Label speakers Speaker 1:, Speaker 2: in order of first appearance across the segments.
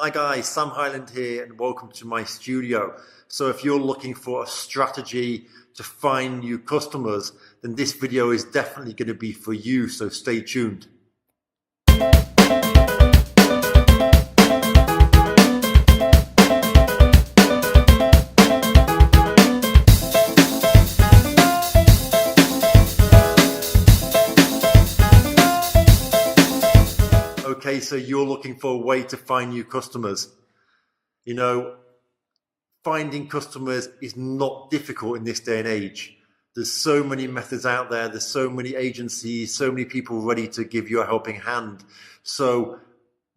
Speaker 1: Hi guys, Sam Highland here and welcome to my studio. So if you're looking for a strategy to find new customers, then this video is definitely going to be for you, so stay tuned. Okay, so you're looking for a way to find new customers. You know, finding customers is not difficult in this day and age. There's so many methods out there. There's so many agencies, so many people ready to give you a helping hand. So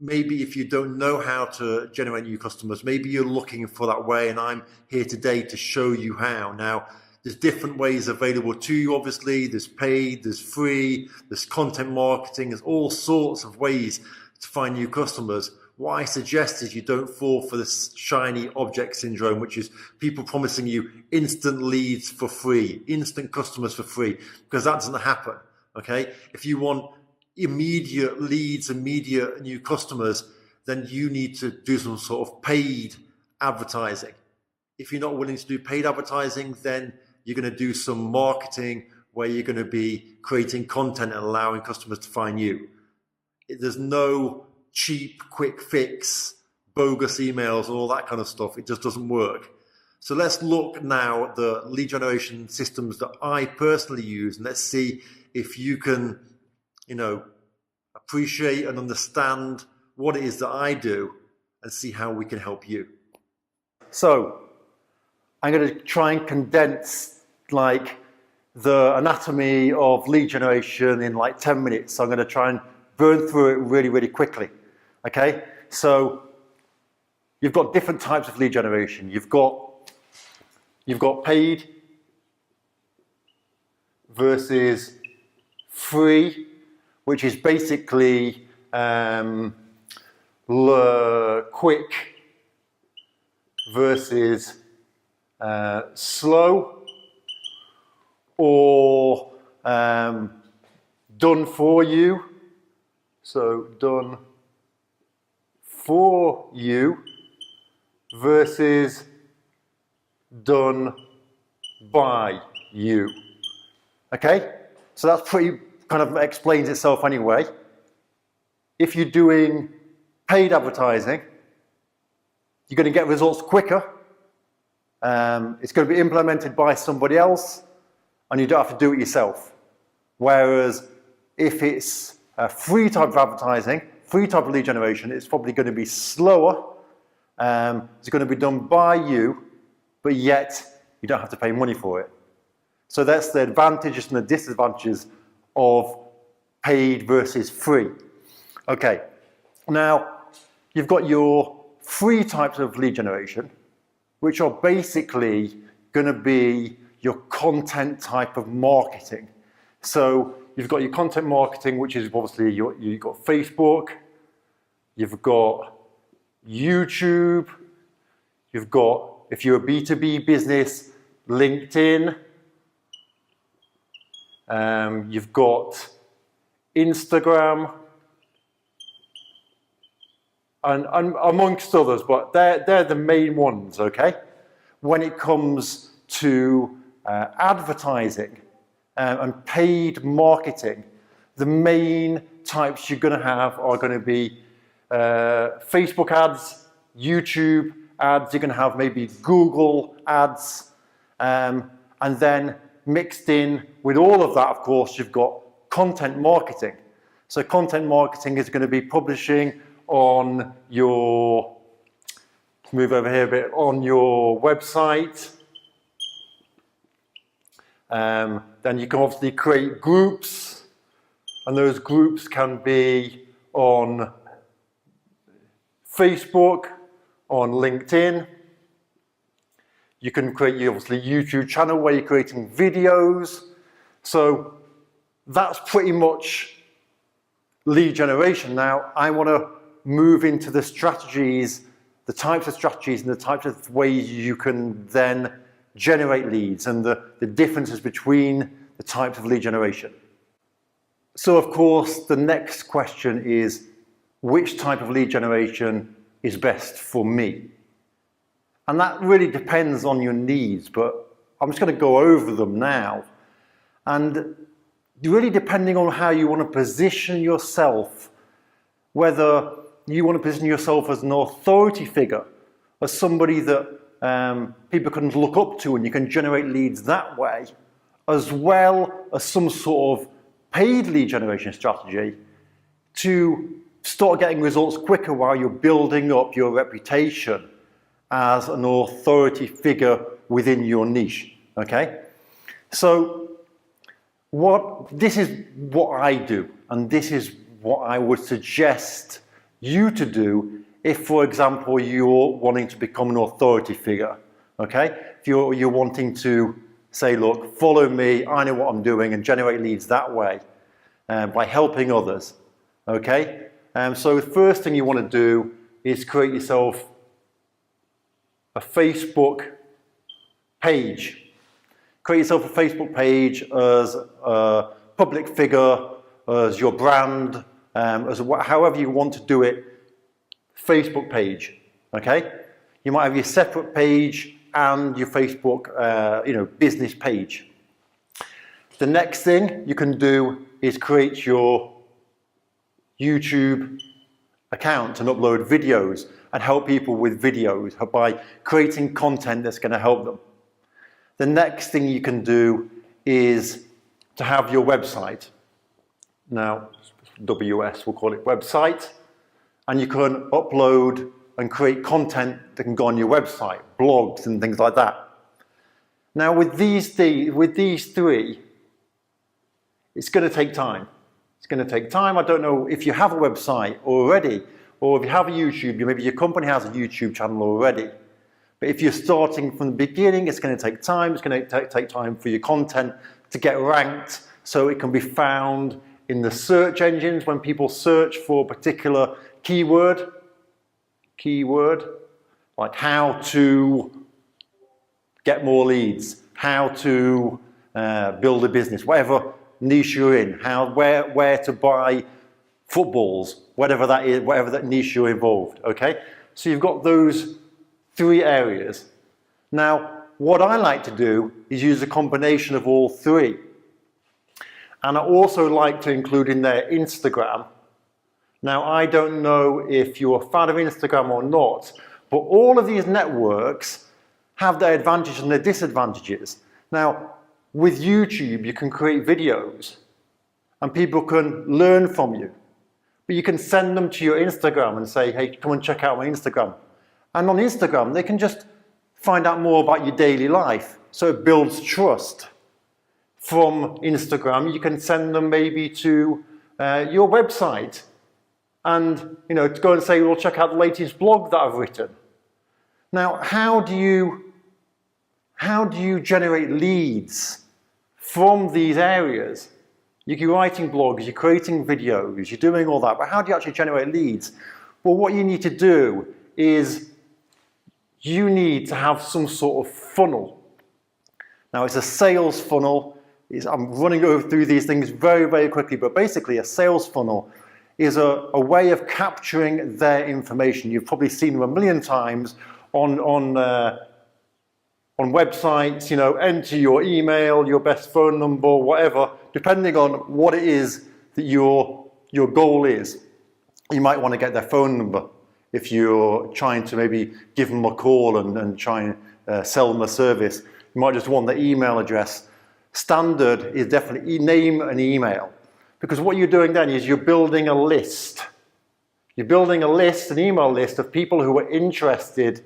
Speaker 1: maybe if you don't know how to generate new customers, maybe you're looking for that way, and I'm here today to show you how. Now, there's different ways available to you, obviously. There's paid, there's free, there's content marketing, there's all sorts of ways to find new customers. What I suggest is you don't fall for this shiny object syndrome, which is people promising you instant leads for free, instant customers for free, because that doesn't happen, okay? If you want immediate leads, immediate new customers, then you need to do some sort of paid advertising. If you're not willing to do paid advertising, then you're going to do some marketing where you're going to be creating content and allowing customers to find you. There's no cheap, quick fix, bogus emails and all that kind of stuff. It just doesn't work. So let's look now at the lead generation systems that I personally use, and let's see if you can, appreciate and understand what it is that I do and see how we can help you. So I'm going to try and condense the anatomy of lead generation in 10 minutes. So I'm going to try and burn through it really, really quickly. Okay, so you've got different types of lead generation. You've got paid versus free, which is basically quick versus slow, or done for you. So done for you versus done by you. Okay? So that's pretty kind of explains itself anyway. If you're doing paid advertising, you're going to get results quicker. It's going to be implemented by somebody else, and you don't have to do it yourself. Whereas if it's a free type of advertising, free type of lead generation, it's probably going to be slower. It's going to be done by you, but yet you don't have to pay money for it. So that's the advantages and the disadvantages of paid versus free. Okay, now you've got your free types of lead generation, which are basically going to be your content type of marketing. So you've got your content marketing, which is obviously you've got Facebook, you've got YouTube, you've got, if you're a B2B business, LinkedIn, you've got Instagram, and amongst others, but they're the main ones, okay? When it comes to advertising and paid marketing, the main types you're going to have are going to be Facebook ads, YouTube ads, you're going to have maybe Google ads, and then mixed in with all of that, of course, you've got content marketing. So content marketing is going to be publishing on your, move over here a bit, on your website. Then you can obviously create groups, and those groups can be on Facebook, on LinkedIn. You can create your obviously YouTube channel where you're creating videos. So that's pretty much lead generation. Now I want to move into the strategies, the types of strategies and the types of ways you can then generate leads and the differences between the types of lead generation. So of course, the next question is, which type of lead generation
Speaker 2: is best for me. And that really depends on your needs, but I'm just going to go over them now. And really depending on how you want to position yourself, whether you want to position yourself as an authority figure, as somebody that people can look up to and you can generate leads that way, as well as some sort of paid lead generation strategy to start getting results quicker while you're building up your reputation as an authority figure within your niche, okay? So this is what I do, and this is what I would suggest you to do if, for example, you're wanting to become an authority figure, okay? If you're wanting to say, look, follow me, I know what I'm doing, and generate leads that way by helping others, okay? So the first thing you want to do is create yourself a Facebook page. Create yourself a Facebook page as a public figure, as your brand, however you want to do it, Facebook page, okay? You might have your separate page and your Facebook, business page. The next thing you can do is create your YouTube account and upload videos and help people with videos by creating content that's going to help them. The next thing you can do is to have your website. Now, WS, we'll call it website, and you can upload and create content that can go on your website, blogs and things like that. Now, with these three, it's going to take time. It's going to take time. I don't know if you have a website already, or if you have a YouTube, maybe your company has a YouTube channel already. But if you're starting from the beginning, it's going to take time. It's going to take time for your content to get ranked so it can be found in the search engines when people search for a particular keyword, like how to get more leads, how to build a business, whatever niche you're in, where to buy footballs, whatever that is, whatever that niche you're involved, okay? So you've got those three areas. Now, what I like to do is use a combination of all three. And I also like to include in there Instagram. Now, I don't know if you're a fan of Instagram or not, but all of these networks have their advantages and their disadvantages. Now, with YouTube, you can create videos and people can learn from you. But you can send them to your Instagram and say, hey, come and check out my Instagram. And on Instagram, they can just find out more about your daily life. So it builds trust. From Instagram, you can send them maybe to your website and to go and say, well, check out the latest blog that I've written. Now, how do you generate leads from these areas? You're writing blogs, you're creating videos, you're doing all that, but how do you actually generate leads? Well, what you need to do is you need to have some sort of funnel. Now, it's a sales funnel. I'm running through these things very, very quickly, but basically a sales funnel is a way of capturing their information. You've probably seen them a million times on websites, enter your email, your best phone number, whatever, depending on what it is that your goal is. You might want to get their phone number if you're trying to maybe give them a call and try and sell them a service. You might just want their email address. Standard is definitely name and email, because what you're doing then is you're building a list. You're building a list, an email list of people who are interested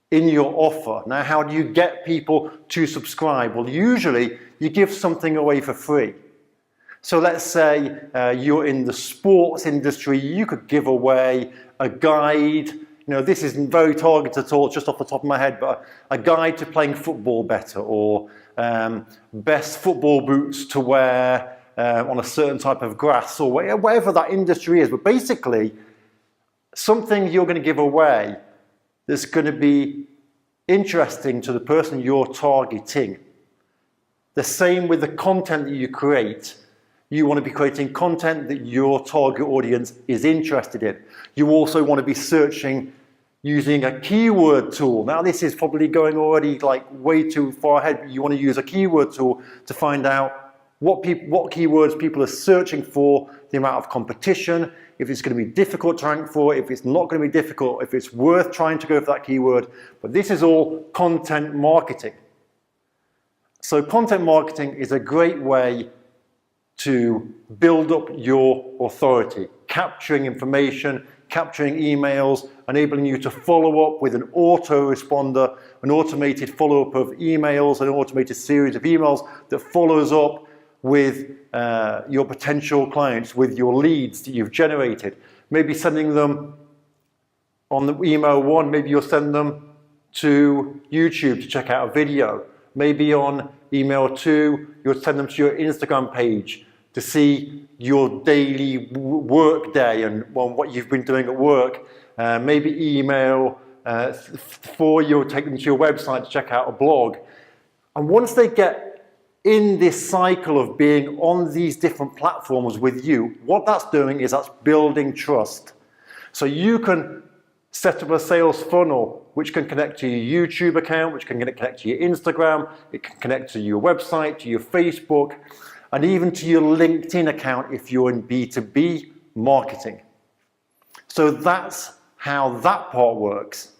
Speaker 2: in your offer. Now, how do you get people to subscribe? Well, usually you give something away for free. So let's say you're in the sports industry, you could give away a guide. This isn't very targeted at all, just off the top of my head, but a guide to playing football better, or best football boots to wear on a certain type of grass, or whatever that industry is. But basically, something you're going to give away that's going to be interesting to the person you're targeting. The same with the content that you create. You want to be creating content that your target audience is interested in. You also want to be searching using a keyword tool. Now this is probably going already like way too far ahead, but you want to use a keyword tool to find out what keywords people are searching for, the amount of competition, if it's going to be difficult to rank for, if it's not going to be difficult, if it's worth trying to go for that keyword. But this is all content marketing. So content marketing is a great way to build up your authority, capturing information, capturing emails, enabling you to follow up with an autoresponder, an automated follow-up of emails, an automated series of emails that follows up with your potential clients, with your leads that you've generated. Maybe sending them on the email one, maybe you'll send them to YouTube to check out a video. Maybe on email two, you'll send them to your Instagram page to see your daily work day and what you've been doing at work. Maybe email four, you'll take them to your website to check out a blog. And once they get in this cycle of being on these different platforms with you, what that's doing is that's building trust. So you can set up a sales funnel which can connect to your YouTube account, which can connect to your Instagram, it can connect to your website, to your Facebook, and even to your LinkedIn account if you're in B2B marketing. So that's how that part works.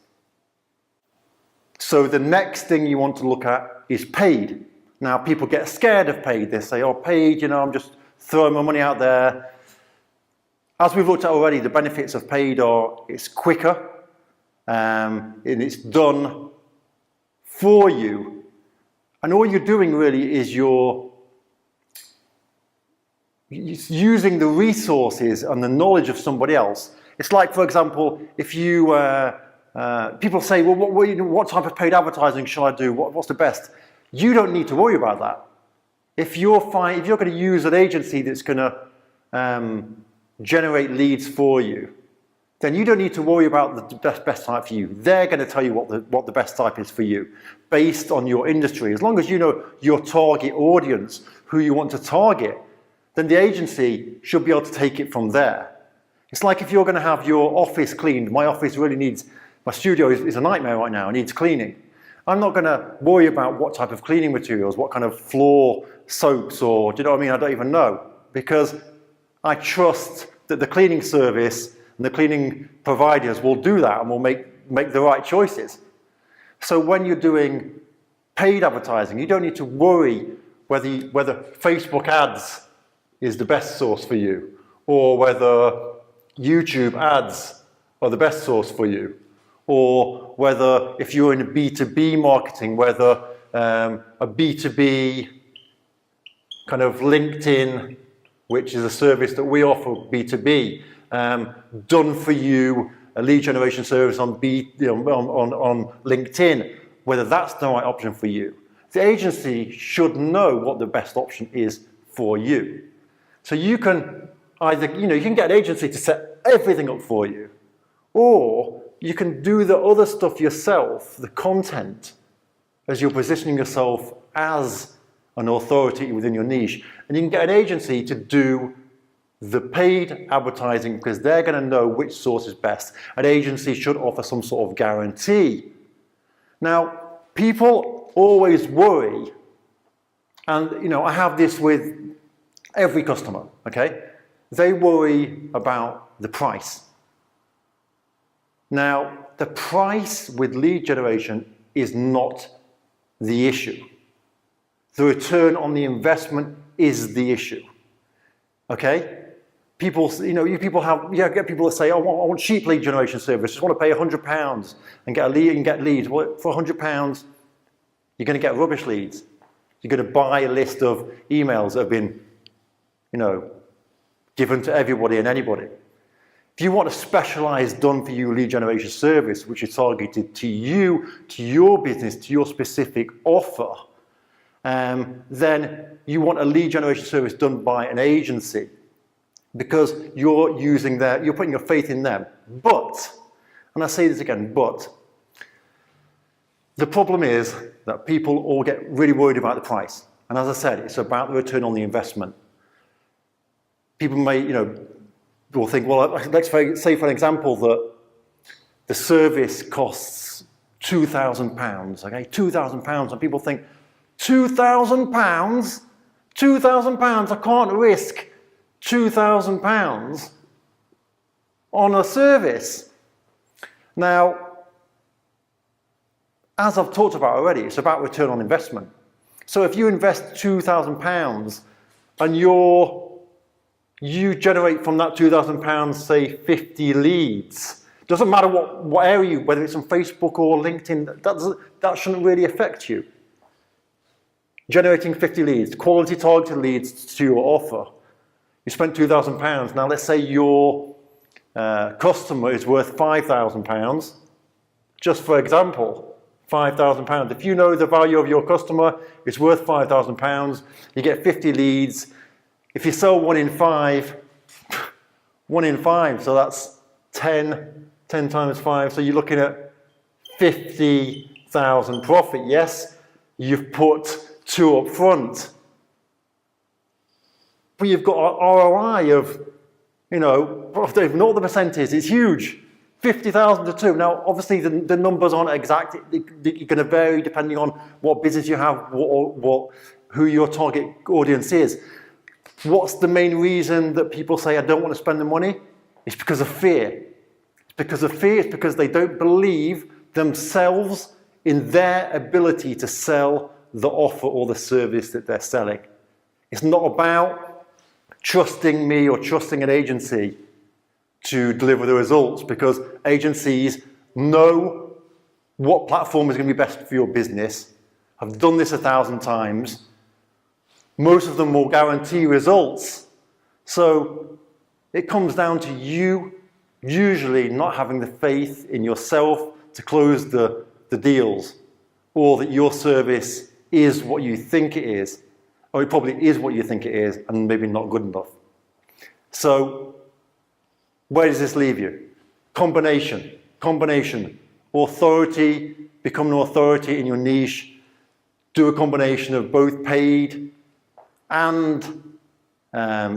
Speaker 2: So the next thing you want to look at is paid. Now people get scared of paid. They say, oh, paid, I'm just throwing my money out there. As we've looked at already, the benefits of paid are it's quicker and it's done for you. And all you're doing really is you're using the resources and the knowledge of somebody else. It's like, for example, if you, people say, well, what type of paid advertising shall I do? What's the best? You don't need to worry about that. If you're going to use an agency that's going to generate leads for you, then you don't need to worry about the best type for you. They're going to tell you what the best type is for you based on your industry. As long as you know your target audience, who you want to target, then the agency should be able to take it from there. It's like if you're going to have your office cleaned. My office really needs, my studio is a nightmare right now, it needs cleaning. I'm not going to worry about what type of cleaning materials, what kind of floor soaps, or do you know what I mean? I don't even know, because I trust that the cleaning service and the cleaning providers will do that and will make the right choices. So when you're doing paid advertising, you don't need to worry whether Facebook ads is the best source for you, or whether YouTube ads are the best source for you, or whether if you're in a B2B marketing, whether a B2B kind of LinkedIn, which is a service that we offer B2B, done for you, a lead generation service on LinkedIn, whether that's the right option for you. The agency should know what the best option is for you. So you can either, you can get an agency to set everything up for you, or you can do the other stuff yourself, the content, as you're positioning yourself as an authority within your niche. And you can get an agency to do the paid advertising because they're going to know which source is best. An agency should offer some sort of guarantee. Now, people always worry, and I have this with every customer, okay? They worry about the price. Now, the price with lead generation is not the issue. The return on the investment is the issue. Okay? People, people get people that say, oh, I want cheap lead generation service. Just want to pay £100 and get a lead and get leads. Well, for £100, you're going to get rubbish leads. You're going to buy a list of emails that have been, given to everybody and anybody. If you want a specialized done-for-you lead generation service, which is targeted to you, to your business, to your specific offer, then you want a lead generation service done by an agency because you're putting your faith in them. But, and I say this again, but, the problem is that people all get really worried about the price. And as I said, it's about the return on the investment. People may, will think, well, let's say for an example that the service costs £2,000, okay, £2,000, and people think, £2,000? £2,000, I can't risk £2,000 on a service. Now, as I've talked about already, it's about return on investment. So if you invest £2,000 and you generate from that £2,000, say 50 leads, doesn't matter what area, whether it's on Facebook or LinkedIn, that shouldn't really affect you. Generating 50 leads, quality targeted leads to your offer. You spent £2,000. Now let's say your customer is worth £5,000, just for example. £5,000. If you know the value of your customer, it's worth £5,000. You get 50 leads. If you sell 1 in 5, 1 in 5, so that's 10 times 5. So you're looking at 50,000 profit. Yes, you've put 2 up front, but you've got an ROI of, you know, I don't even know what the percent is. It's huge. 50,000 to 2. Now, obviously, the numbers aren't exact. They're going to vary depending on what business you have, who your target audience is. What's the main reason that people say, I don't want to spend the money? It's because of fear. It's because of fear. It's because they don't believe themselves in their ability to sell the offer or the service that they're selling. It's not about trusting me or trusting an agency to deliver the results, because agencies know what platform is going to be best for your business. I've done this 1,000 times. Most of them will guarantee results. So it comes down to you usually not having the faith in yourself to close the deals, or that your service is what you think it is, or it probably is what you think it is and maybe not good enough. So where does this leave you? Combination. Authority, become an authority in your niche. Do a combination of both paid and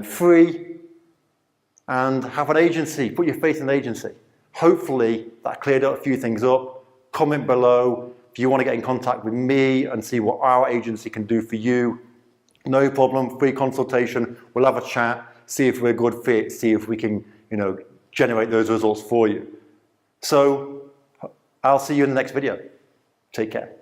Speaker 2: free, and have an agency. Put your faith in an agency. Hopefully that cleared up a few things up. Comment below if you want to get in contact with me and see what our agency can do for you. No problem, free consultation. We'll have a chat, see if we're a good fit, see if we can, generate those results for you. So I'll see you in the next video. Take care.